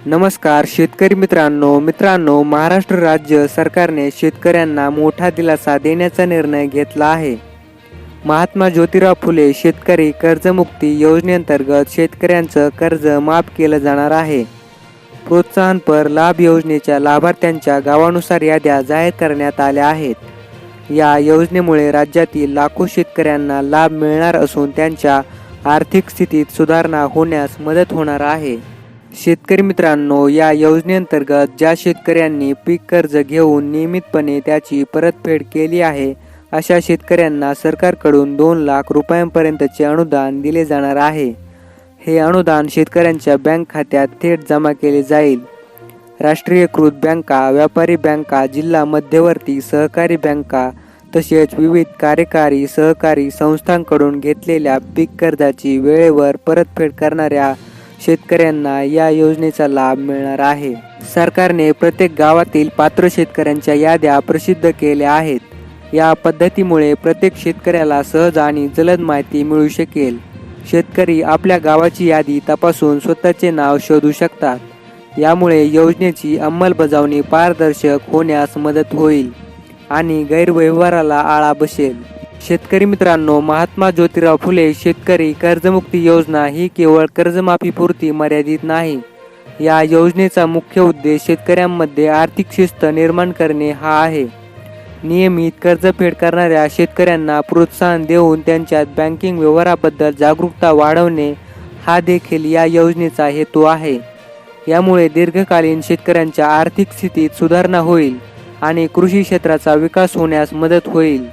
नमस्कार शेतकरी मित्रांनो, महाराष्ट्र राज्य सरकारने शेतकऱ्यांना मोठा दिलासा देण्याचा निर्णय घेतला आहे. महात्मा ज्योतिराव फुले शेतकरी कर्जमुक्ती योजनेअंतर्गत शेतकऱ्यांचं कर्ज माफ केलं जाणार आहे. प्रोत्साहनपर लाभ योजनेच्या लाभार्थ्यांच्या गावानुसार याद्या जाहीर करण्यात आल्या आहेत. या योजनेमुळे राज्यातील लाखो शेतकऱ्यांना लाभ मिळणार असून त्यांच्या आर्थिक स्थितीत सुधारणा होण्यास मदत होणार आहे. शेतकरी मित्रांनो, या योजनेअंतर्गत ज्या शेतकऱ्यांनी पीक कर्ज घेऊन नियमितपणे त्याची परतफेड केली आहे, अशा शेतकऱ्यांना सरकारकडून 2 लाख रुपयांपर्यंतचे अनुदान दिले जाणार आहे. हे अनुदान शेतकऱ्यांच्या बँक खात्यात थेट जमा केले जाईल. राष्ट्रीयकृत बँका, व्यापारी बँका, जिल्हा मध्यवर्ती सहकारी बँका तसेच विविध कार्यकारी सहकारी संस्थांकडून घेतलेल्या पीक कर्जाची वेळेवर परतफेड करणाऱ्या शेतकऱ्यांना या योजनेचा लाभ मिळणार आहे. सरकारने प्रत्येक गावातील पात्र शेतकऱ्यांच्या याद्या प्रसिद्ध केल्या आहेत. या पद्धतीमुळे प्रत्येक शेतकऱ्याला सहज आणि जलद माहिती मिळू शकेल. शेतकरी आपल्या गावाची यादी तपासून स्वतःचे नाव शोधू शकतात. यामुळे योजनेची अंमलबजावणी पारदर्शक होण्यास मदत होईल आणि गैरव्यवहाराला आळा बसेल. शेतकरी मित्रांनो, महात्मा ज्योतिराव फुले शेतकरी कर्जमुक्ती योजना ही केवळ कर्जमाफीपुरती मर्यादित नाही. या योजनेचा मुख्य उद्देश शेतकऱ्यांमध्ये आर्थिक शिस्त निर्माण करणे हा आहे. नियमित कर्जफेड करणाऱ्या शेतकऱ्यांना प्रोत्साहन देऊन त्यांच्यात बँकिंग व्यवहाराबद्दल जागरूकता वाढवणे हा देखील या योजनेचा हेतू आहे. यामुळे दीर्घकालीन शेतकऱ्यांच्या आर्थिक स्थितीत सुधारणा होईल आणि कृषी क्षेत्राचा विकास होण्यास मदत होईल.